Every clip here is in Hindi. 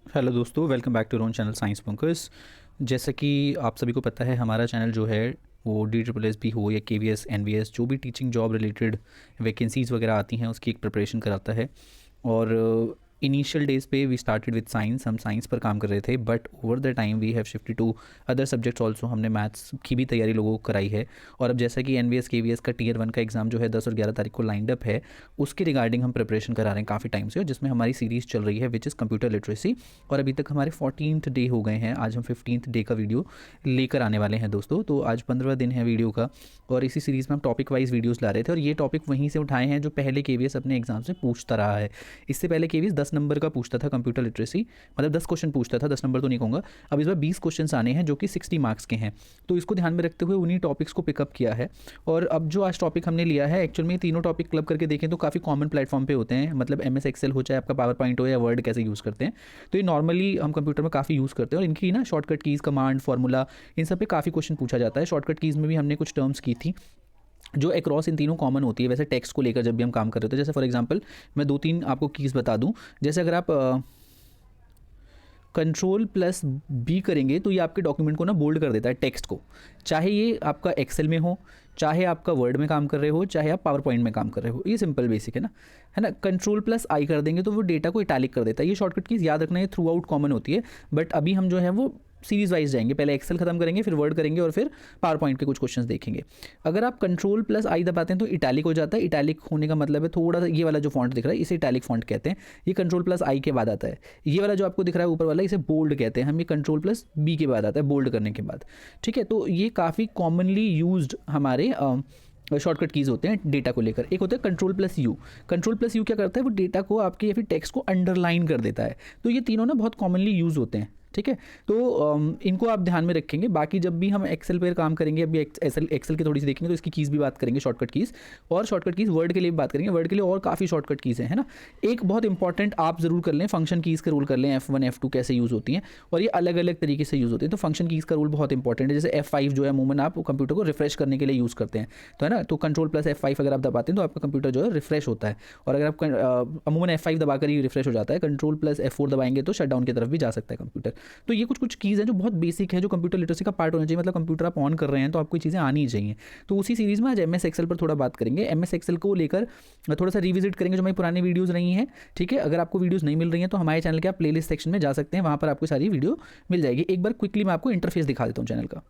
हेलो दोस्तों, वेलकम बैक टू रोन चैनल साइंस पंकज। जैसा कि आप सभी को पता है, हमारा चैनल जो है वो DSSS हो या KVS NVS जो भी टीचिंग जॉब रिलेटेड वैकेंसीज़ वगैरह आती हैं उसकी एक प्रिपरेशन कराता है। और इनिशियल डेज पे वी स्टार्टेड विद साइंस, हम साइंस पर काम कर रहे थे, but over the time we have shifted to other subjects also. हमने मैथ्स की भी तैयारी लोगों को कराई है। और अब जैसा कि NVS KVS का Tier 1 का एग्ज़ाम जो है 10 और 11 तारीख को लाइंड अप है, उसके रिगार्डिंग हम प्रिपरेशन करा रहे हैं काफ़ी टाइम से, और जिसमें हमारी सीरीज़ चल रही है विच इज़ कंप्यूटर लिटरेसी। और अभी तक हमारे 14th डे हो गए हैं। आज हम 15th डे का वीडियो लेकर आने वाले हैं दोस्तों। तो आज 15वां दिन है वीडियो का, और इसी सीरीज़ में हम टॉपिक वाइज वीडियोस ला रहे थे। और ये टॉपिक वहीं से उठाए हैं जो पहले KVS अपने एग्जाम से पूछता रहा है। इससे पहले KVS 10 नंबर का पूछता था कंप्यूटर लिटरेसी, मतलब 10 क्वेश्चन पूछता था, 10 नंबर तो नहीं कहूँगा। अब इस बार 20 क्वेश्चन आने हैं जो कि 60 मार्क्स के हैं। तो इसको ध्यान में रखते हुए उन्हीं टॉपिक्स को पिकअप किया है। और अब जो आज टॉपिक हमने लिया है, एक्चुअल में तीनों टॉपिक क्लब करके देखें तो काफ़ी कॉमन प्लेटफॉर्म पे होते हैं। मतलब MS Excel हो, चाहे आपका पावर पॉइंट हो, या वर्ड कैसे यूज़ करते हैं, तो ये नॉर्मली हम कंप्यूटर में काफ़ी यूज़ करते हैं। और इनकी ना शॉर्टकट कीज़, कमांड, फार्मूला, इन सब पे काफ़ी क्वेश्चन पूछा जाता है। शॉर्टकट कीज़ में भी हमने कुछ टर्म्स की थी जो अक्रॉस इन तीनों कॉमन होती है। वैसे टेक्स्ट को लेकर जब भी हम काम कर रहे होते हैं, जैसे फॉर एग्जांपल मैं 2-3 आपको कीज़ बता दूं। जैसे अगर आप Ctrl+B करेंगे तो ये आपके डॉक्यूमेंट को ना बोल्ड कर देता है, टेक्स्ट को। चाहे ये आपका एक्सेल में हो, चाहे आपका वर्ड में काम कर रहे हो, चाहे आप पावर पॉइंट में काम कर रहे हो। ये सिंपल बेसिक है ना। Ctrl+I कर देंगे तो वो डेटा को इटैलिक कर देता है। ये शॉर्टकट कीज़ याद रखना, ये थ्रू आउट कॉमन होती है। बट अभी हम जो है वो सीरीज वाइज जाएंगे, पहले एक्सेल खत्म करेंगे, फिर वर्ड करेंगे, और फिर पावर पॉइंट के कुछ क्वेश्चंस देखेंगे। अगर आप Ctrl+I दबाते हैं तो इटैलिक हो जाता है। इटैलिक होने का मतलब है थोड़ा सा ये वाला जो फॉन्ट दिख रहा है इसे इटैलिक फॉन्ट कहते हैं। ये Ctrl+I के बाद आता है। ये वाला जो आपको दिख रहा है ऊपर वाला, इसे बोल्ड कहते हैं हम। ये Ctrl+B के बाद आता है, बोल्ड करने के बाद। ठीक है, तो ये काफ़ी कॉमनली यूज्ड हमारे शॉर्टकट कीज़ होते हैं डेटा को लेकर। एक होता है Ctrl+U। Ctrl+U क्या करता है, वो डेटा को आपके या फिर टेक्स्ट को अंडरलाइन कर देता है। तो ये तीनों ना बहुत कॉमनली यूज़ होते हैं। ठीक है, तो इनको आप ध्यान में रखेंगे। बाकी जब भी हम एक्सेल पर काम करेंगे, अभी एक्सेल की थोड़ी सी देखेंगे तो इसकी कीज़ भी बात करेंगे, शॉर्टकट कीज़। और शॉर्टकट कीज़ वर्ड के लिए भी बात करेंगे। वर्ड के लिए और काफ़ी शॉर्टकट कीज़ हैं, है ना। एक बहुत इंपॉर्टेंट आप ज़रूर कर लें, फंक्शन कीज़ का रूल कर लें। F1 F2 कैसे यूज़ होती हैं, और ये अलग अलग तरीके से यूज़ होती है। तो फंक्शन कीज़ का रूल बहुत इंपॉर्टेंट है। जैसे F5 जो है अमूमन आप कंप्यूटर को रिफ्रेश करने के लिए यूज़ करते हैं, तो है ना। तो Ctrl+F5 अगर आप दबाते हैं तो आपका कंप्यूटर जो है रिफ्रेश होता है। और अगर आप अमूमन F5 दबाकर ही रिफ्रेश हो जाता है। Ctrl+F4 दबाएंगे तो शट डाउन की तरफ भी जा सकता है कंप्यूटर। तो ये कुछ कीज़ हैं जो बहुत बेसिक है, जो कंप्यूटर लिटरेसी का पार्ट होना चाहिए। मतलब कंप्यूटर आप ऑन कर रहे हैं तो आपको चीज़ें आनी ही चाहिए। तो उसी सीरीज़ में आज MS Excel पर थोड़ा बात करेंगे। MS Excel को लेकर थोड़ा सा रिविजिट करेंगे जो हमारी पुरानी वीडियोज़ रही हैं। ठीक है, अगर आपको वीडियोज़ नहीं मिल रही हैं तो हमारे चैनल के आप प्लेलिस्ट सेक्शन में जा सकते हैं, वहाँ पर आपको सारी वीडियो मिल जाएगी। एक बार क्विकली मैं आपको इंटरफेस दिखा देता हूँ चैनल का।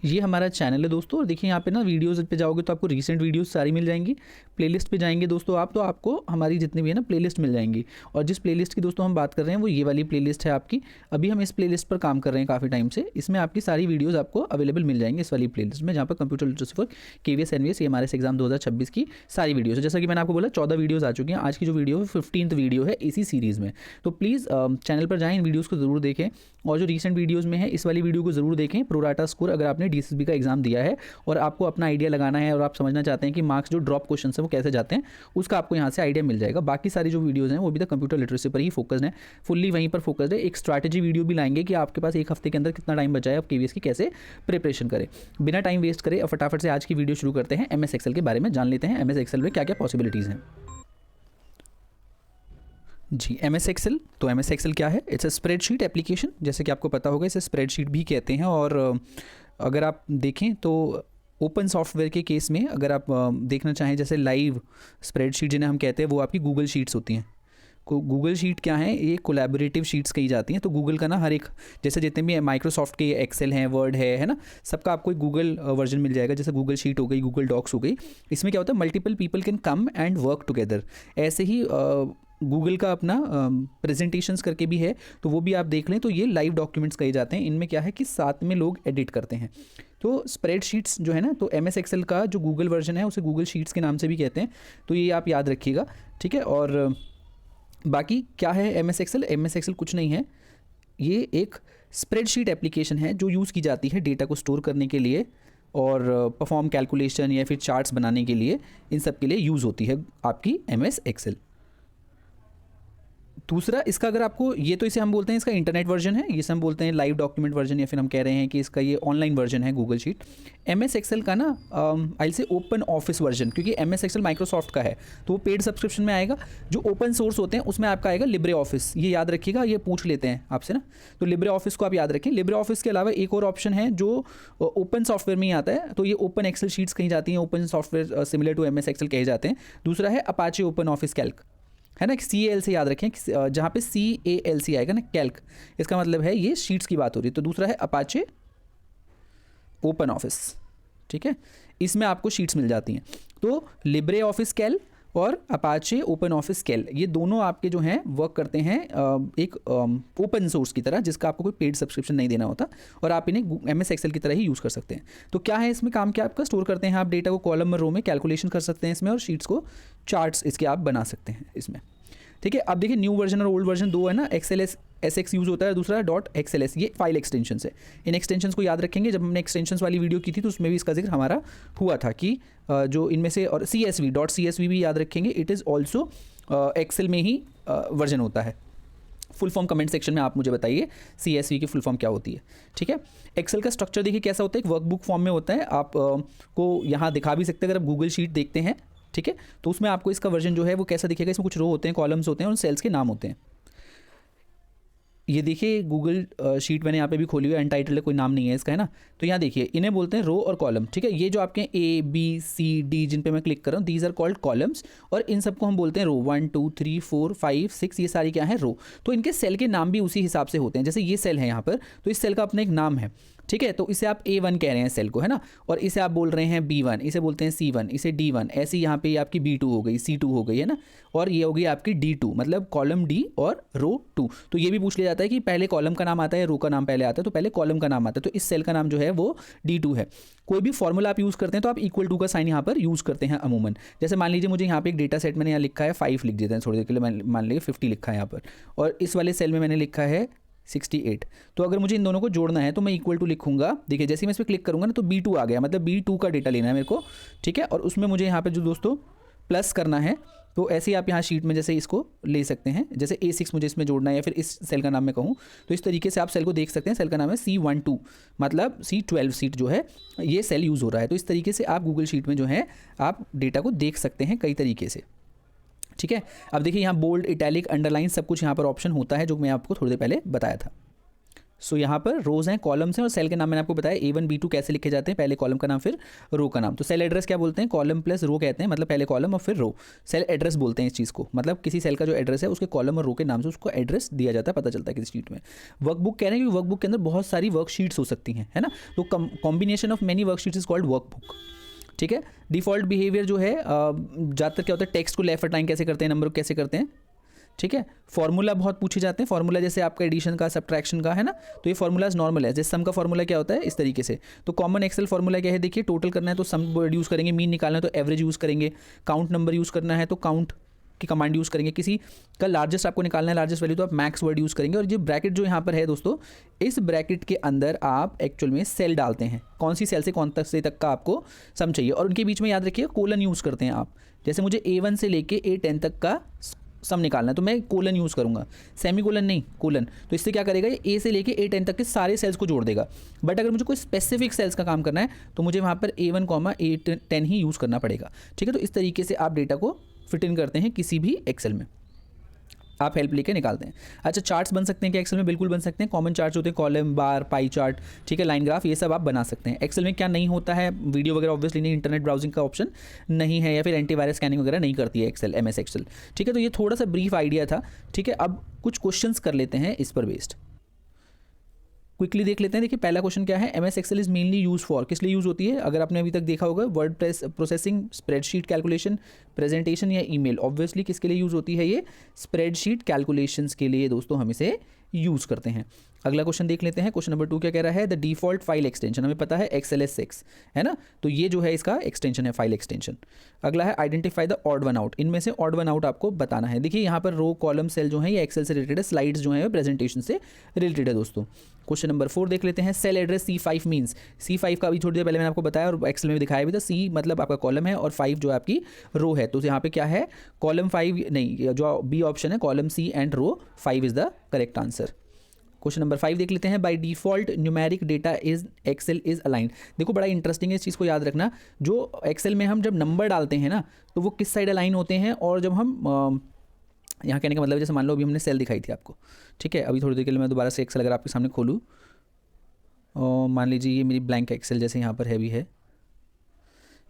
ये हमारा चैनल है दोस्तों, और देखिए यहाँ पे ना वीडियोज़ पे जाओगे तो आपको रीसेंट वीडियोज़ सारी मिल जाएंगी। प्लेलिस्ट पे जाएंगे दोस्तों आप, तो आपको हमारी जितनी भी है ना प्लेलिस्ट मिल जाएंगी। और जिस प्लेलिस्ट की दोस्तों हम बात कर रहे हैं वो ये वाली प्लेलिस्ट है आपकी। अभी हम इस प्लेलिस्ट पर काम कर रहे हैं काफ़ी टाइम से। इसमें आपकी सारी वीडियोज़ आपको अवेलेबल मिल जाएंगी इस वाली प्लेलिस्ट में, जहाँ पर computer literacy for KVS NVS ये हमारे एग्जाम 2026 की सारी वीडियोज़ है। जैसा कि मैंने आपको बोला 14 वीडियोज़ आ चुकी हैं। आज की जो वीडियो है 15th वीडियो है इसी सीरीज़ में। तो प्लीज़ चैनल पर जाएँ, इन वीडियोज़ को ज़रूर देखें। और जो रिसेंट वीडियोज़ में है इस वाली वीडियो को ज़रूर देखें। प्रोराटा स्कोर, अगर आपने DSSB का एग्जाम दिया है और आपको अपना आइडिया लगाना है और आप समझना चाहते हैं कि मार्क्स जो ड्रॉप क्वेश्चन है वो कैसे जाते हैं, उसका आपको यहाँ से आइडिया मिल जाएगा। बाकी सारी जो वीडियोज़ हैं वो भी तो कंप्यूटर लिटरेसी पर ही फोकस्ड है, फुल्ली वहीं पर फोकस्ड है। एक स्ट्रैटेजी वीडियो भी लाएंगे कि आपके पास एक हफ्ते के अंदर कितना टाइम बचा है, आप KVS की कैसे प्रिपरेशन करें। बिना टाइम वेस्ट करें फटाफट से आज की वीडियो शुरू करते हैं। MS Excel के बारे में जान लेते हैं, MS Excel में क्या क्या पॉसिबिलिटीज़ हैं। जी, MS Excel, तो MS Excel क्या है? It's a spreadsheet application. जैसे कि आपको पता होगा इसे स्प्रेडशीट भी कहते हैं। और अगर आप देखें तो ओपन सॉफ्टवेयर के केस में अगर आप देखना चाहें, जैसे लाइव स्प्रेडशीट जिन्हें हम कहते हैं, वो आपकी गूगल शीट्स होती हैं। गूगल शीट क्या है, ये कोलैबोरेटिव शीट्स कही जाती हैं। तो गूगल का ना हर एक, जैसे जितने भी माइक्रोसॉफ्ट के एक्सेल हैं, वर्ड है ना, सबका आपको एक गूगल वर्जन मिल जाएगा। जैसे गूगल शीट हो गई, गूगल डॉक्स हो गई। इसमें क्या होता है, multiple people can come and work together. ऐसे ही गूगल का अपना प्रेजेंटेशंस करके भी है, तो वो भी आप देख लें। तो ये लाइव डॉक्यूमेंट्स कहे जाते हैं। इनमें क्या है कि साथ में लोग एडिट करते हैं। तो स्प्रेडशीट्स जो है ना, तो MS Excel का जो गूगल वर्जन है उसे गूगल शीट्स के नाम से भी कहते हैं। तो ये आप याद रखिएगा, ठीक है। और बाकी क्या है MS Excel? MS Excel कुछ नहीं है, ये एक स्प्रेडशीट एप्लीकेशन है जो यूज़ की जाती है डेटा को स्टोर करने के लिए और परफॉर्म कैलकुलेशन या फिर चार्ट्स बनाने के लिए। इन सब के लिए यूज़ होती है आपकी MS Excel। दूसरा इसका अगर आपको ये तो इसे हम बोलते हैं इसका इंटरनेट वर्जन है, इसे हम बोलते हैं लाइव डॉक्यूमेंट वर्जन, या फिर हम कह रहे हैं कि इसका ये ऑनलाइन वर्जन है गूगल शीट। MS एक्सेल का ना आई से ओपन ऑफिस वर्जन, क्योंकि MS एक्सेल माइक्रोसॉफ्ट का है तो वो पेड सब्सक्रिप्शन में आएगा। जो ओपन सोर्स होते हैं उसमें आपका आएगा लिब्रे ऑफिस, ये याद रखिएगा, ये पूछ लेते हैं आपसे ना, तो लिब्रे ऑफिस को आप याद रखें। लिब्रे ऑफिस के अलावा एक और ऑप्शन है जो ओपन सॉफ्टवेयर में ही आता है, तो ये ओपन एक्सेल शीट्स कहीं जाती हैं, open software similar to MS Excel कहे जाते हैं। दूसरा है अपाचे ओपन ऑफिस कैल्क, है ना, CAL से याद रखें, जहाँ पे CALC आएगा ना कैल्क, इसका मतलब है ये शीट्स की बात हो रही है। तो दूसरा है अपाचे ओपन ऑफिस, ठीक है, इसमें आपको शीट्स मिल जाती हैं। तो लिब्रे ऑफिस कैल और अपाचे ओपन ऑफिस कैल, ये दोनों आपके जो हैं वर्क करते हैं एक ओपन सोर्स की तरह, जिसका आपको कोई पेड सब्सक्रिप्शन नहीं देना होता, और आप इन्हें MS एक्सेल की तरह ही यूज़ कर सकते हैं। तो क्या है इसमें काम, क्या आपका स्टोर करते हैं आप डेटा को कॉलम में, रो में, कैलकुलेशन कर सकते हैं इसमें, और शीट्स को चार्ट्स इसके आप बना सकते हैं इसमें, ठीक है। अब देखिए न्यू वर्जन और ओल्ड वर्जन दो है ना, XLS SX यूज़ होता है, दूसरा .XLS, ये फाइल एक्सटेंशन है। इन एक्सटेंशंस को याद रखेंगे, जब हमने एक्सटेंशंस वाली वीडियो की थी तो उसमें भी इसका जिक्र हमारा हुआ था कि जो इनमें से, और .CSV भी याद रखेंगे, इट इज़ ऑल्सो एक्सेल में ही वर्जन होता है। फुल फॉर्म कमेंट सेक्शन में आप मुझे बताइए CSV की फुल फॉर्म क्या होती है, ठीक है। एक्सेल का स्ट्रक्चर देखिए कैसा होता है, एक वर्कबुक फॉर्म में होता है, आप को यहाँ दिखा भी सकते हैं अगर आप गूगल शीट देखते हैं, ठीक है। तो उसमें आपको इसका वर्जन जो है वो कैसा दिखेगा, इसमें कुछ रो होते हैं, कॉलम्स होते हैं, और सेल्स के नाम होते हैं। ये देखिए गूगल शीट मैंने यहाँ पे भी खोली हुई है, अनटाइटल्ड है, कोई नाम नहीं है इसका, है ना। तो यहाँ देखिए इन्हें बोलते हैं रो और कॉलम, ठीक है। ये जो आपके A B C D जिन पे मैं क्लिक कर रहा हूँ, दीज आर कॉल्ड कॉलम्स, और इन सबको हम बोलते हैं रो। 1 2 3 4 5 6 ये सारी क्या है, रो। तो इनके सेल के नाम भी उसी हिसाब से होते हैं। जैसे ये सेल है यहाँ पर, तो इस सेल का अपना एक नाम है, ठीक है। तो इसे आप A1 कह रहे हैं सेल को, है ना, और इसे आप बोल रहे हैं B1, इसे बोलते हैं C1, इसे D1, ऐसी यहाँ पे आपकी B2 हो गई, C2 हो गई, है ना, और ये हो गई आपकी D2, मतलब कॉलम D और रो 2। तो ये भी पूछ लिया जाता है कि पहले कॉलम का नाम आता है, रो का नाम पहले आता है, तो पहले कॉलम का नाम आता है, तो इस सेल का नाम जो है वो D2 है। कोई भी फॉर्मूला आप यूज़ करते हैं तो आप इक्वल टू का साइन यहाँ पर यूज़ करते हैं अमूमन। जैसे मान लीजिए मुझे यहाँ पे एक डेटा सेट मैंने यहाँ लिखा है 5 लिख देते हैं थोड़ी देर के लिए, मान लीजिए 50 लिखा है यहाँ पर, और इस वाले सेल में मैंने लिखा है 68। तो अगर मुझे इन दोनों को जोड़ना है तो मैं इक्वल टू लिखूंगा, देखिए जैसे ही मैं इस पर क्लिक करूंगा ना तो B2 आ गया, मतलब B2 का डेटा लेना है मेरे को, ठीक है। और उसमें मुझे यहाँ पे जो दोस्तों प्लस करना है, तो ऐसे ही आप यहाँ शीट में जैसे इसको ले सकते हैं, जैसे A6 मुझे इसमें जोड़ना है, या फिर इस सेल का नाम मैं कहूँ तो इस तरीके से आप सेल को देख सकते हैं। सेल का नाम है C12, मतलब C12 सीट जो है ये सेल यूज़ हो रहा है। तो इस तरीके से आप गूगल शीट में जो है आप डेटा को देख सकते हैं कई तरीके से, ठीक है। अब देखिए यहाँ बोल्ड, इटैलिक, अंडरलाइन सब कुछ यहाँ पर ऑप्शन होता है, जो मैं आपको थोड़ी देर पहले बताया था। सो यहाँ पर रोज़ हैं, कॉलम्स हैं, और सेल के नाम मैंने आपको बताया A1 B2 कैसे लिखे जाते हैं, पहले कॉलम का नाम फिर रो का नाम। तो सेल एड्रेस क्या बोलते हैं, कॉलम प्लस रो कहते हैं, मतलब पहले कॉलम और फिर रो। सेल एड्रेस बोलते हैं इस चीज़ को, मतलब किसी सेल का जो एड्रेस है उसके कॉलम और रो के नाम से उसको एड्रेस दिया जाता है, पता चलता है किसी शीट में। वर्कबुक कह रहे हैं कि वर्कबुक के अंदर बहुत सारी वर्कशीट्स हो सकती हैं, है ना, तो combination of many worksheets is called workbook, ठीक है। डिफ़ॉल्ट बिहेवियर जो है ज़्यादातर क्या होता है, टेक्स्ट को लेफ्ट अलाइन कैसे करते हैं, नंबर को कैसे करते हैं, ठीक है। फॉर्मूला बहुत पूछे जाते हैं, फॉर्मूला जैसे आपका एडिशन का, सब्ट्रैक्शन का, है ना, तो ये फॉर्मूलाज नॉर्मल है। जैसे सम का फॉर्मूला क्या होता है इस तरीके से, तो कॉमन एक्सेल फॉर्मूला क्या है, देखिए टोटल करना है तो सम वर्ड यूज़ करेंगे, मीन निकालना है तो एवरेज यूज़ करेंगे, काउंट नंबर यूज़ करना है तो काउंट की कमांड यूज़ करेंगे, किसी का लार्जेस्ट आपको निकालना है, लार्जेस्ट वैल्यू, तो आप मैक्स वर्ड यूज़ करेंगे। और ये ब्रैकेट जो यहाँ पर है दोस्तों, इस ब्रैकेट के अंदर आप एक्चुअल में सेल डालते हैं, कौन सी सेल से कौन से तक का आपको सम चाहिए, और उनके बीच में याद रखिए कोलन यूज़ करते हैं आप। जैसे मुझे A1 से लेके A10 तक का सम निकालना है तो मैं कोलन यूज़ करूँगा, सेमी कोलन नहीं, कोलन। तो इससे क्या करेगा, ये A से लेके A10 तक के सारे सेल्स को जोड़ देगा। बट अगर मुझे कोई स्पेसिफिक सेल्स का काम करना है तो मुझे वहाँ पर A1, A10 ही यूज़ करना पड़ेगा, ठीक है। तो इस तरीके से आप डेटा को फिट इन करते हैं किसी भी एक्सेल में, आप हेल्प लेके निकालते हैं। अच्छा, चार्ट्स बन सकते हैं क्या एक्सेल में, बिल्कुल बन सकते हैं। कॉमन चार्ट्स होते हैं, कॉलम, बार, पाई चार्ट, ठीक है, लाइन ग्राफ, ये सब आप बना सकते हैं। एक्सेल में क्या नहीं होता है, वीडियो वगैरह ऑब्वियसली नहीं, इंटरनेट ब्राउजिंग का ऑप्शन नहीं है, या फिर एंटीवायरस स्कैनिंग वगैरह नहीं करती है एक्सेल, MS एक्सेल, ठीक है। तो ये थोड़ा सा ब्रीफ आइडिया था, ठीक है। अब कुछ क्वेश्चंस कर लेते हैं इस पर बेस्ड, क्विकली देख लेते हैं। देखिए पहला क्वेश्चन क्या है, MS Excel is mainly use for, किस लिए यूज़ होती है, अगर आपने अभी तक देखा होगा, word processing, spreadsheet calculation, presentation या ईमेल। ऑब्वियसली किसके लिए यूज़ होती है, ये स्प्रेडशीट कैलकुलेशंस के लिए दोस्तों हम इसे यूज़ करते हैं। अगला क्वेश्चन देख लेते हैं। क्वेश्चन नंबर 2 क्या कह रहा है, द डिफॉल्ट फाइल एक्सटेंशन, हमें पता है XLS6 है ना, तो ये जो है इसका एक्सटेंशन है, फाइल एक्सटेंशन। अगला है identify the odd one out, इनमें से ऑड वन आउट आपको बताना है। देखिए यहाँ पर रो कॉलम सेल जो है ये एक्सेल से रिलेटेड है, स्लाइड्स जो है प्रेजेंटेशन से रिलेटेड है दोस्तों। क्वेश्चन नंबर 4 देख लेते हैं, cell address C5 means, C5 का अभी थोड़ी देर पहले मैंने आपको बताया और एक्सेल में दिखाया भी था। C मतलब आपका कॉलम है और 5 जो है आपकी रो है, तो यहाँ पे क्या है, कॉलम 5 नहीं, जो बी ऑप्शन है column C and row 5 is the correct answer. Question number 5 देख लेते हैं, by default numeric data is Excel is aligned. देखो बड़ा इंटरेस्टिंग है, इस चीज़ को याद रखना, जो एक्सेल में हम जब नंबर डालते हैं ना तो वो किस साइड अलाइन होते हैं, और जब हम यहाँ कहने का मतलब जैसे मान लो अभी हमने सेल दिखाई थी आपको, ठीक है, अभी थोड़ी देर के लिए मैं दोबारा से एक्सेल अगर आपके सामने खोलूँ और मान लीजिए ये मेरी ब्लैंक एक्सेल जैसे यहाँ पर है भी है,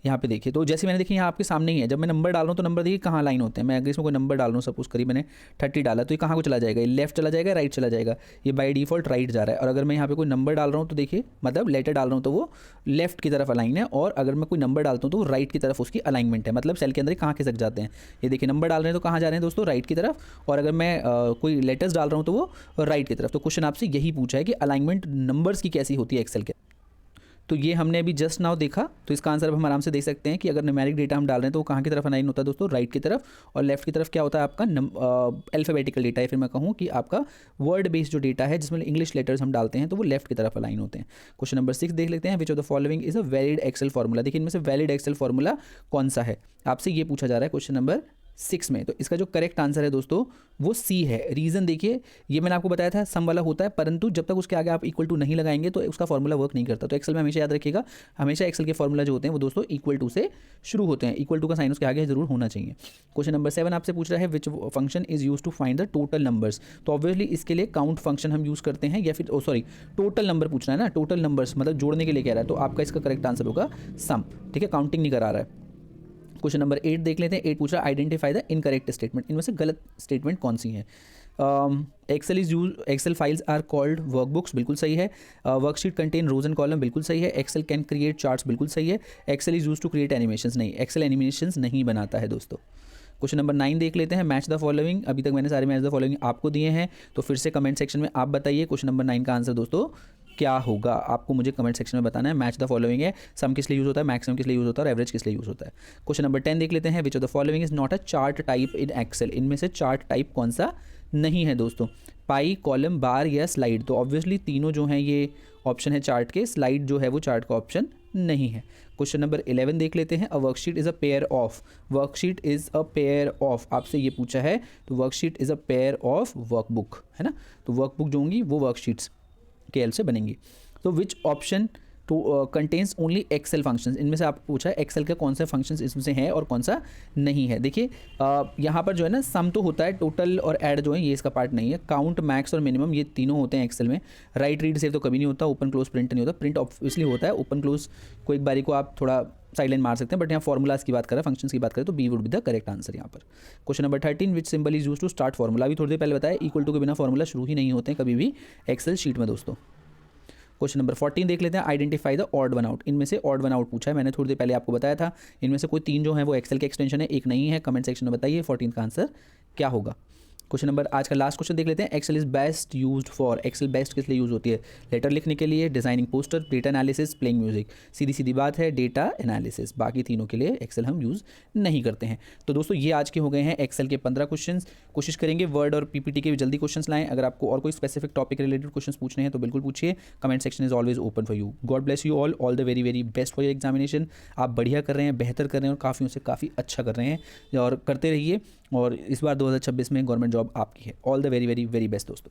यहाँ पे देखिए, तो जैसे मैंने देखिए यहाँ आपके सामने ही है, जब मैं नंबर डाल रहा हूँ तो नंबर देखिए कहाँ लाइन होते हैं। मैं अगर इसमें कोई नंबर डाल रहा हूँ, सपोज करिए मैंने 30 डाला, तो ये कहाँ को चला जाएगा, ये लेफ्ट चला जाएगा, राइट चला जाएगा, ये बाय डिफॉल्ट राइट जा रहा है। और अगर मैं यहाँ पे कोई नंबर डाल रहा हूँ तो देखिए मतलब लेटर डाल रहा हूँ तो वो लेफ्ट की तरफ अलाइन है, और अगर मैं कोई नंबर डालता हूँ तो राइट की तरफ उसकी अलाइनमेंट है, मतलब सेल के अंदर कहाँ खिसक जाते हैं। ये देखिए नंबर डाल रहे हैं तो कहाँ जा रहे हैं दोस्तों, राइट की तरफ, और अगर मैं कोई लेटर्स डाल रहा हूँ तो वो राइट की तरफ। तो क्वेश्चन आपसे यही पूछा है कि अलाइनमेंट नंबर्स की कैसी होती है एक्सेल के, तो ये हमने अभी जस्ट नाउ देखा, तो इसका आंसर हम आराम से देख सकते हैं कि अगर न्यूमेरिक डेटा हम डाल रहे हैं तो वो कहाँ की तरफ अलाइन होता है दोस्तों, राइट की तरफ, और लेफ्ट की तरफ क्या होता है आपका अल्फ़ाबेटिकल डेटा है, फिर मैं कहूँ कि आपका वर्ड बेस्ड जो डेटा है जिसमें इंग्लिश लेटर्स हम डालते हैं तो वो लेफ्ट की तरफ अलाइन होते हैं। क्वेश्चन नंबर 6 देख लेते हैं, which of the following is a valid Excel formula. देखिए इनमें से वैलिड एक्सेल फॉर्मूला कौन सा है, आपसे ये पूछा जा रहा है क्वेश्चन नंबर 6 में। तो इसका जो करेक्ट आंसर है दोस्तों वो C है। रीज़न देखिए, ये मैंने आपको बताया था सम वाला होता है, परंतु जब तक उसके आगे आप इक्वल टू नहीं लगाएंगे तो उसका फॉर्मूला वर्क नहीं करता। तो एक्सेल में हमेशा याद रखिएगा, हमेशा एक्सेल के फॉर्मूला जो होते हैं वो दोस्तों इक्वल टू से शुरू होते हैं, इक्वल टू का साइन उसके आगे जरूर होना चाहिए। क्वेश्चन नंबर 7 आपसे पूछ रहा है, which function is use to find the total numbers. तो ऑब्वियसली इसके लिए काउंट फंक्शन हम यूज़ करते हैं, या फिर सॉरी टोटल नंबर पूछना है ना, टोटल नंबर्स मतलब जोड़ने के लिए कह रहा है, तो आपका इसका करेक्ट आंसर होगा सम, ठीक है, काउंटिंग नहीं करा रहा है। क्वेश्चन नंबर 8 देख लेते हैं। 8 पूछ रहा है, आइडेंटिफाई द इनकरेक्ट स्टेटमेंट, इनमें से गलत स्टेटमेंट कौन सी है। Excel files are called workbooks, बिल्कुल सही है। Worksheet contain rows and columns, बिल्कुल सही है। एक्सेल कैन क्रिएट चार्ट्स, बिल्कुल सही है। Excel is use to create animations, नहीं, एक्सेल एनिमेशंस नहीं बनाता है दोस्तों। क्वेश्चन नंबर 9 देख लेते हैं, मैच द फॉलोइंग। अभी तक मैंने सारे मैच द फॉलोइंग आपको दिए हैं, तो फिर से कमेंट सेक्शन में आप बताइए क्वेश्चन नंबर 9 का आंसर दोस्तों क्या होगा, आपको मुझे कमेंट सेक्शन में बताना है। मैच द फॉलोइंग है, सम किस लिए यूज़ होता है, मैक्सिमम किस लिए यूज़ होता है और एवरेज किस लिए यूज़ होता है। क्वेश्चन नंबर 10 देख लेते हैं, which of the following is not a chart type in Excel. इनमें से चार्ट टाइप कौन सा नहीं है दोस्तों, पाई, कॉलम, बार या स्लाइड। तो ऑब्वियसली तीनों जो हैं ये ऑप्शन है चार्ट के, स्लाइड जो है वो चार्ट का ऑप्शन नहीं है। क्वेश्चन नंबर 11 देख लेते हैं, अ worksheet is a pair of. Worksheet is a pair of, आपसे ये पूछा है, तो worksheet is a pair of workbook, है ना, तो वर्कबुक जो होंगी वो वर्कशीट्स के एल से बनेंगी। तो which option to contains only Excel functions, इनमें से आपको पूछा है एक्सेल के कौन से फंक्शंस इसमें से हैं और कौन सा नहीं है। देखिए यहाँ पर जो है ना सम तो होता है, टोटल और ऐड जो है ये इसका पार्ट नहीं है। काउंट, मैक्स और मिनिमम ये तीनों होते हैं एक्सेल में। राइट, रीड, सेव तो कभी नहीं होता। ओपन क्लोज प्रिंट नहीं होता। प्रिंट ऑब्वियसली होता है, ओपन क्लोज को एक बारी को आप थोड़ा साइलेंट मार सकते हैं, बट यहाँ फॉर्मुलाज की बात करें, फंक्शंस की बात करें तो B would be the correct answer यहाँ पर। Question number 13, which symbol is use to start formula. अभी थोड़ी देर पहले बताया इक्वल टू के बिना फॉर्मूला शुरू ही नहीं होते हैं कभी भी एक्सेल शीट में दोस्तों। क्वेश्चन नंबर 14 देख लेते हैं, identify the odd one out. इनमें से ऑड वन आउट पूछा है, मैंने थोड़ी देर पहले आपको बताया था। इनमें से कोई 3 जो है वो एक्सेल के एक्सटेंशन है, एक नहीं है। कमेंट सेक्शन में बताइए 14 का आंसर क्या होगा। क्वेश्चन नंबर आज का लास्ट क्वेश्चन देख लेते हैं, Excel is best used for. Excel best किस लिए यूज होती है, लेटर लिखने के लिए, designing poster, data analysis, playing music. सीधी सीधी बात है, डेटा एनालिसिस। बाकी तीनों के लिए एक्सेल हम यूज़ नहीं करते हैं। तो दोस्तों ये आज के हो गए हैं एक्सेल के 15 क्वेश्चन। कोशिश करेंगे वर्ड और पीपीटी के जल्दी क्वेश्चन लाएं। अगर आपको और कोई स्पेसिफिक टॉपिक रिलेटेड क्वेश्चन पूछने हैं तो बिल्कुल पूछिए, comment section is always open for you. God bless you all the very very best for your examination. आप बढ़िया कर रहे हैं, बेहतर कर रहे हैं और काफ़ी से काफ़ी अच्छा कर रहे हैं और करते रहिए। और इस बार 2026 में गवर्नमेंट जॉब आपकी है। All the very very very best दोस्तों।